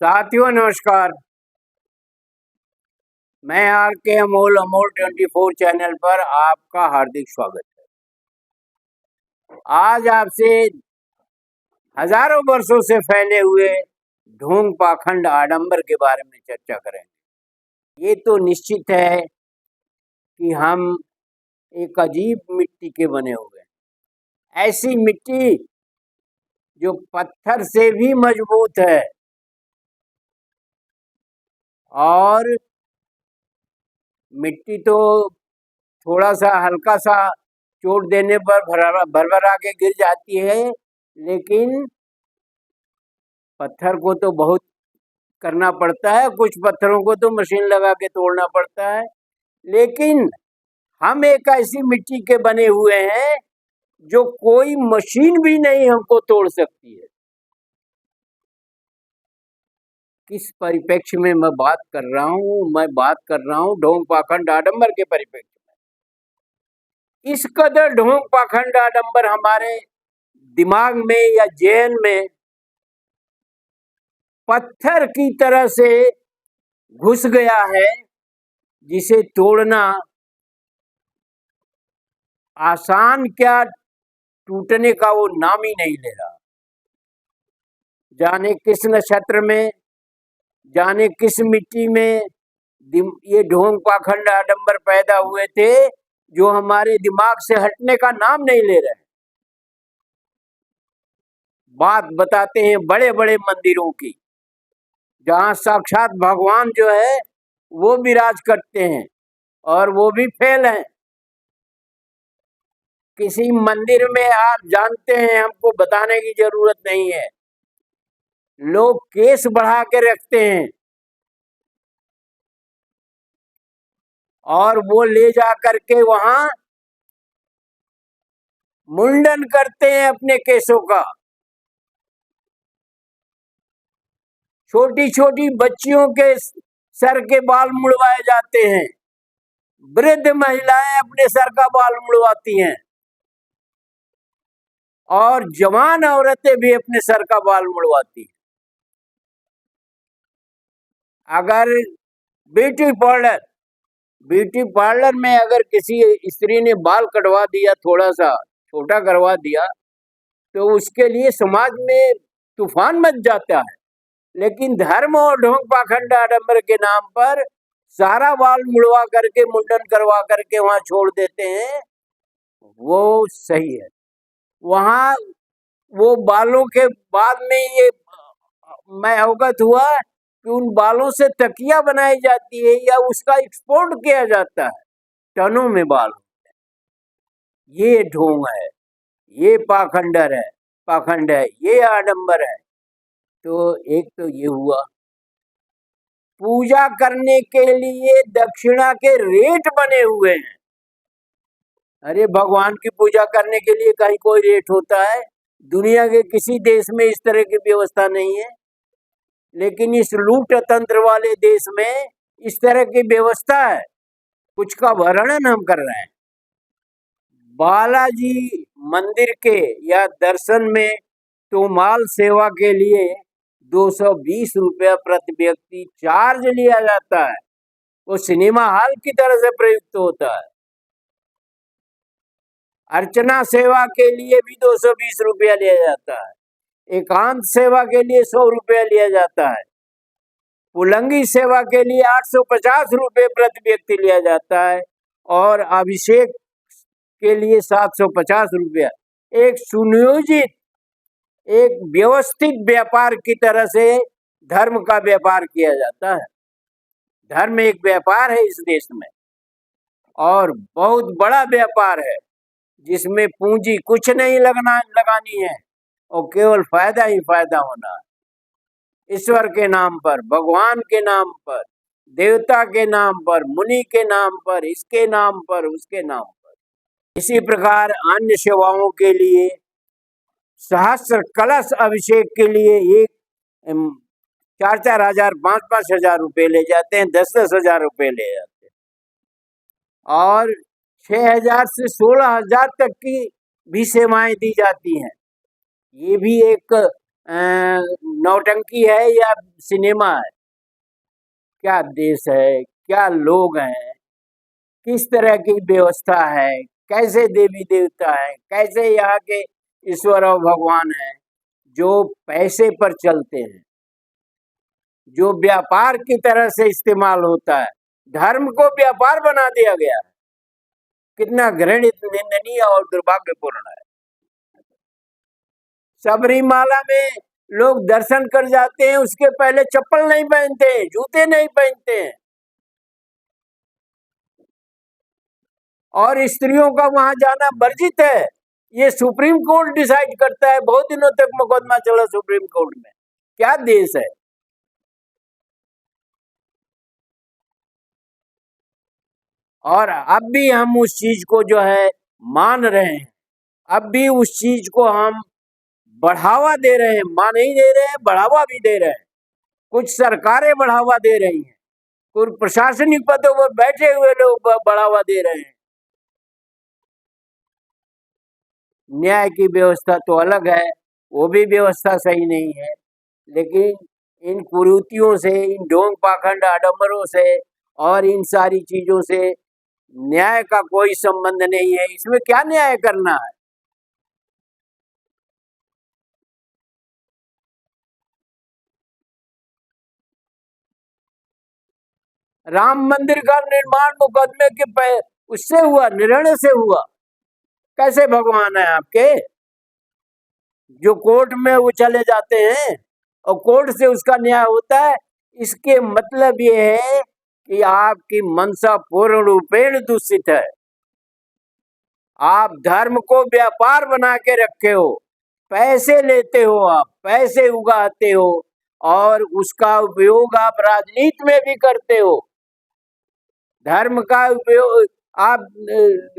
साथियों नमस्कार। मैं आर के अमोल 24 चैनल पर आपका हार्दिक स्वागत है। आज आपसे हजारों वर्षों से फैले हुए ढोंग पाखंड आडंबर के बारे में चर्चा करेंगे। ये तो निश्चित है कि हम एक अजीब मिट्टी के बने हुए हैं। ऐसी मिट्टी जो पत्थर से भी मजबूत है और मिट्टी तो थोड़ा सा हल्का सा चोट देने पर भरभरा के गिर जाती है, लेकिन पत्थर को तो बहुत करना पड़ता है। कुछ पत्थरों को तो मशीन लगा के तोड़ना पड़ता है, लेकिन हम एक ऐसी मिट्टी के बने हुए हैं जो कोई मशीन भी नहीं हमको तोड़ सकती है। किस परिप्रेक्ष्य में मैं बात कर रहा हूँ? मैं बात कर रहा हूँ ढोंग पाखंड आडंबर के परिप्रेक्ष्य में। इस कदर ढोंग पाखंड आडंबर हमारे दिमाग में या जेहन में पत्थर की तरह से घुस गया है, जिसे तोड़ना आसान क्या, टूटने का वो नाम ही नहीं ले रहा। जाने किस नक्षत्र में, जाने किस मिट्टी में ये ढोंग पाखंड आडंबर पैदा हुए थे, जो हमारे दिमाग से हटने का नाम नहीं ले रहे। बात बताते हैं बड़े बड़े मंदिरों की, जहाँ साक्षात भगवान जो है वो विराज करते हैं और वो भी फेल हैं। किसी मंदिर में आप जानते हैं, हमको बताने की जरूरत नहीं है, लोग केस बढ़ा के रखते हैं और वो ले जा करके वहां मुंडन करते हैं अपने केसों का। छोटी छोटी बच्चियों के सर के बाल मुड़वाए जाते हैं, वृद्ध महिलाएं अपने सर का बाल मुड़वाती हैं और जवान औरतें भी अपने सर का बाल मुड़वाती हैं। अगर ब्यूटी पार्लर में अगर किसी स्त्री ने बाल कटवा दिया, थोड़ा सा छोटा करवा दिया, तो उसके लिए समाज में तूफान मच जाता है। लेकिन धर्म और ढोंग पाखंड आडंबर के नाम पर सारा बाल मुड़वा करके, मुंडन करवा करके वहां छोड़ देते हैं, वो सही है। वहां वो बालों के बाद में ये मैं अवगत हुआ कि उन बालों से तकिया बनाई जाती है या उसका एक्सपोर्ट किया जाता है, टनों में बाल। ये ढोंग है, ये पाखंड है, ये आडंबर है। तो एक तो ये हुआ। पूजा करने के लिए दक्षिणा के रेट बने हुए हैं। अरे भगवान की पूजा करने के लिए कहीं कोई रेट होता है? दुनिया के किसी देश में इस तरह की व्यवस्था नहीं है, लेकिन इस लूट तंत्र वाले देश में इस तरह की व्यवस्था है। कुछ का वर्णन हम कर रहे हैं। बालाजी मंदिर के या दर्शन में तो माल सेवा के लिए 220 रुपया प्रति व्यक्ति चार्ज लिया जाता है। वो सिनेमा हॉल की तरह से प्रयुक्त होता है। अर्चना सेवा के लिए भी 220 रुपया लिया जाता है। एकांत सेवा के लिए 100 रुपया लिया जाता है। पुलंगी सेवा के लिए 850 रुपये प्रति व्यक्ति लिया जाता है और अभिषेक के लिए 750 रुपया। एक सुनियोजित, एक व्यवस्थित व्यापार की तरह से धर्म का व्यापार किया जाता है। धर्म एक व्यापार है इस देश में, और बहुत बड़ा व्यापार है, जिसमें पूंजी कुछ नहीं लगानी है और केवल फायदा ही फायदा होना है। ईश्वर के नाम पर, भगवान के नाम पर, देवता के नाम पर, मुनि के नाम पर, इसके नाम पर, उसके नाम पर। इसी प्रकार अन्य सेवाओं के लिए, सहस्त्र कलश अभिषेक के लिए एक 4-4 हजार, 5-5 हजार रुपये ले जाते हैं, 10-10 हजार रुपये ले जाते हैं, और 6,000 से 16,000 तक की भी सेवाएं दी जाती हैं। ये भी एक नौटंकी है या सिनेमा है? क्या देश है, क्या लोग हैं, किस तरह की व्यवस्था है, कैसे देवी देवता है, कैसे यहाँ के ईश्वर और भगवान है, जो पैसे पर चलते हैं, जो व्यापार की तरह से इस्तेमाल होता है। धर्म को व्यापार बना दिया गया है। कितना घृणित, निंदनीय और दुर्भाग्यपूर्ण है। सबरीमाला में लोग दर्शन कर जाते हैं, उसके पहले चप्पल नहीं पहनते हैं, जूते नहीं पहनते हैं, और स्त्रियों का वहां जाना वर्जित है। ये सुप्रीम कोर्ट डिसाइड करता है। बहुत दिनों तक मुकदमा चला सुप्रीम कोर्ट में। क्या देश है? और अब भी हम उस चीज को जो है मान रहे हैं, अब भी उस चीज को हम बढ़ावा दे रहे हैं। मान ही दे रहे हैं, बढ़ावा भी दे रहे हैं। कुछ सरकारें बढ़ावा दे रही हैं, कुछ प्रशासनिक पदों पर बैठे हुए लोग बढ़ावा दे रहे हैं। न्याय की व्यवस्था तो अलग है, वो भी व्यवस्था सही नहीं है। लेकिन इन कुरीतियों से, इन ढोंग पाखंड आडम्बरों से और इन सारी चीजों से न्याय का कोई संबंध नहीं है। इसमें क्या न्याय करना है? राम मंदिर का निर्माण मुकदमे के उससे हुआ, निर्णय से हुआ। कैसे भगवान है आपके जो कोर्ट में वो चले जाते हैं और कोर्ट से उसका न्याय होता है? इसके मतलब ये है कि आपकी मंशा पूर्ण रूपेण दूषित है। आप धर्म को व्यापार बना के रखे हो, पैसे लेते हो, आप पैसे उगाते हो और उसका उपयोग आप राजनीति में भी करते हो। धर्म का उपयोग आप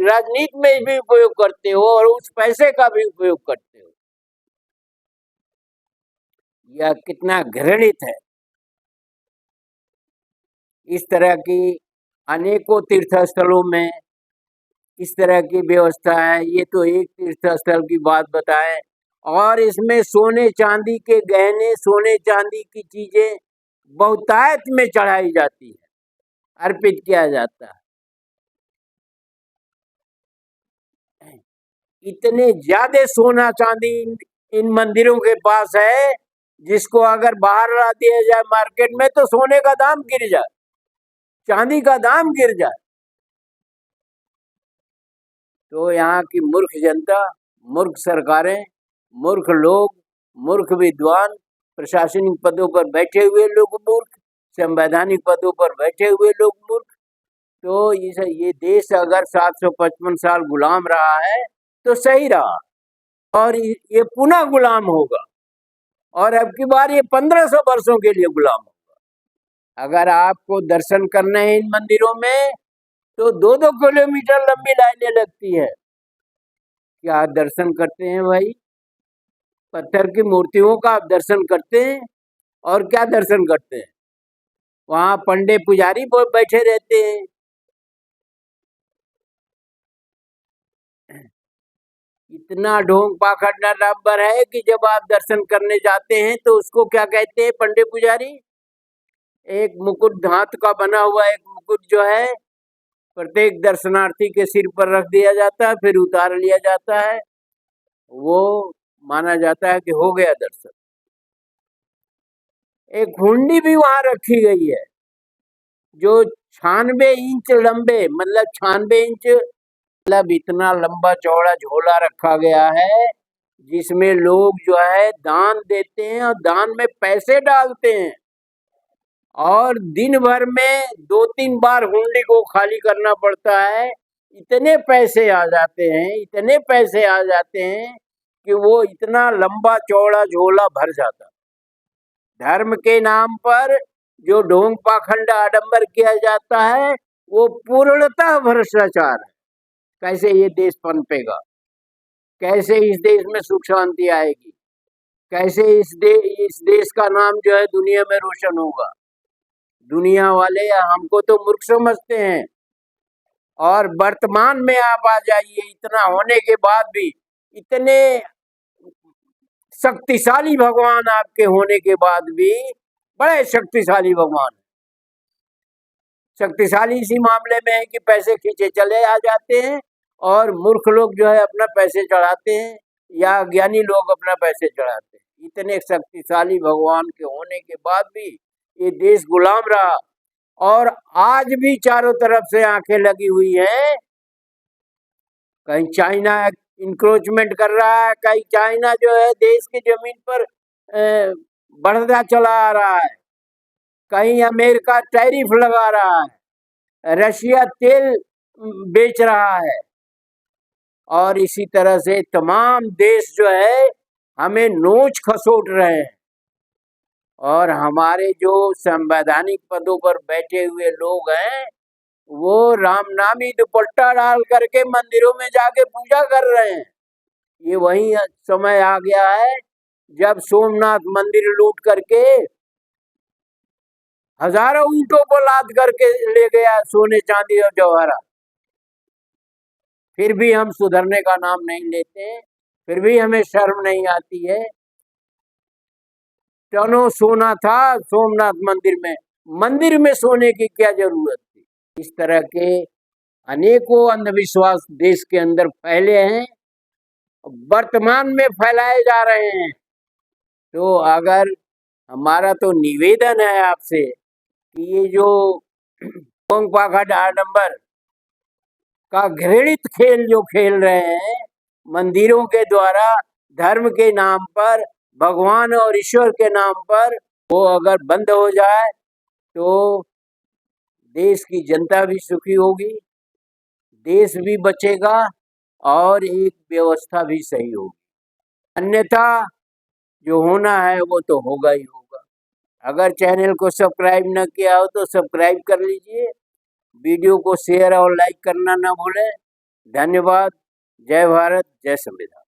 राजनीति में भी उपयोग करते हो और उस पैसे का भी उपयोग करते हो। यह कितना घृणित है। इस तरह की अनेकों तीर्थ स्थलों में इस तरह की व्यवस्था है। ये तो एक तीर्थ स्थल की बात बताएं, और इसमें सोने चांदी के गहने, सोने चांदी की चीजें बहुतायत में चढ़ाई जाती है, अर्पित किया जाता है। इतने ज्यादा सोना चांदी इन मंदिरों के पास है, जिसको अगर बाहर ला दिया जाए मार्केट में तो सोने का दाम गिर जाए, चांदी का दाम गिर जाए। तो यहाँ की मूर्ख जनता, मूर्ख सरकारें, मूर्ख लोग, मूर्ख विद्वान, प्रशासनिक पदों पर बैठे हुए लोग मूर्ख, संवैधानिक पदों पर बैठे हुए लोग मूर्ख। तो ये देश अगर 755 साल गुलाम रहा है तो सही रहा, और ये पुनः गुलाम होगा, और अब की बार ये 1500 वर्षों के लिए गुलाम होगा। अगर आपको दर्शन करने हैं इन मंदिरों में तो 2-2 किलोमीटर लंबी लाइनें लगती है। क्या दर्शन करते हैं भाई? पत्थर की मूर्तियों का आप दर्शन करते हैं? और क्या दर्शन करते हैं? वहां पंडे पुजारी बैठे रहते हैं। इतना ढोंग पाखंड नंबर है कि जब आप दर्शन करने जाते हैं तो उसको क्या कहते हैं पंडे पुजारी? एक मुकुट धात का बना हुआ एक मुकुट जो है प्रत्येक दर्शनार्थी के सिर पर रख दिया जाता है, फिर उतार लिया जाता है। वो माना जाता है कि हो गया दर्शन। एक हुंडी भी वहां रखी गई है जो 96 इंच लंबे, मतलब 96 इंच, मतलब इतना लंबा चौड़ा झोला रखा गया है जिसमें लोग जो है दान देते हैं और दान में पैसे डालते हैं, और दिन भर में 2-3 बार हुंडी को खाली करना पड़ता है। इतने पैसे आ जाते हैं, इतने पैसे आ जाते हैं कि वो इतना लंबा चौड़ा झोला भर जाता। धर्म के नाम पर जो ढोंग पाखंड आडंबर किया जाता है वो पूर्णतः भ्रष्टाचार है। कैसे ये देश पनपेगा? कैसे इस देश में सुख शांति आएगी? कैसे इस देश का नाम जो है दुनिया में रोशन होगा? दुनिया वाले हमको तो मूर्ख समझते हैं, और वर्तमान में आप आ जाइए, इतना होने के बाद भी इतने शक्तिशाली भगवान आपके होने के बाद भी बड़े शक्तिशाली भगवान। शक्तिशाली इसी मामले में है कि पैसे खींचे चले आ जाते हैं और मूर्ख लोग जो है अपना पैसे चढ़ाते हैं या ज्ञानी लोग अपना पैसे चढ़ाते हैं। इतने शक्तिशाली भगवान के होने के बाद भी ये देश गुलाम रहा और आज भी चारों तरफ से आंखें लगी हुई हैं। कहीं चाइना इंक्रोचमेंट कर रहा है, कहीं चाइना जो है देश की जमीन पर बढ़ता चला आ रहा है, कहीं अमेरिका टैरिफ लगा रहा है, रशिया तेल बेच रहा है और इसी तरह से तमाम देश जो है हमें नोच खसोट रहे हैं। और हमारे जो संवैधानिक पदों पर बैठे हुए लोग हैं वो रामनामी दुपट्टा डाल करके मंदिरों में जाके पूजा कर रहे हैं। ये वही समय आ गया है जब सोमनाथ मंदिर लूट करके हजारों ऊंटों को लाद करके ले गया सोने चांदी और जवाहरात। फिर भी हम सुधरने का नाम नहीं लेते, फिर भी हमें शर्म नहीं आती है। टनों सोना था सोमनाथ मंदिर में सोने की क्या जरूरत थी। इस तरह के अनेकों अंधविश्वास देश के अंदर फैले हैं, वर्तमान में फैलाए जा रहे हैं। तो अगर हमारा तो निवेदन है आपसे कि ये जो ढोंग पाखंड आडंबर का घृणित खेल जो खेल रहे हैं मंदिरों के द्वारा, धर्म के नाम पर, भगवान और ईश्वर के नाम पर, वो अगर बंद हो जाए तो देश की जनता भी सुखी होगी, देश भी बचेगा और एक व्यवस्था भी सही होगी। अन्यथा जो होना है वो तो होगा ही होगा। अगर चैनल को सब्सक्राइब न किया हो तो सब्सक्राइब कर लीजिए, वीडियो को शेयर और लाइक करना ना भूलें। धन्यवाद। जय भारत, जय संविधान।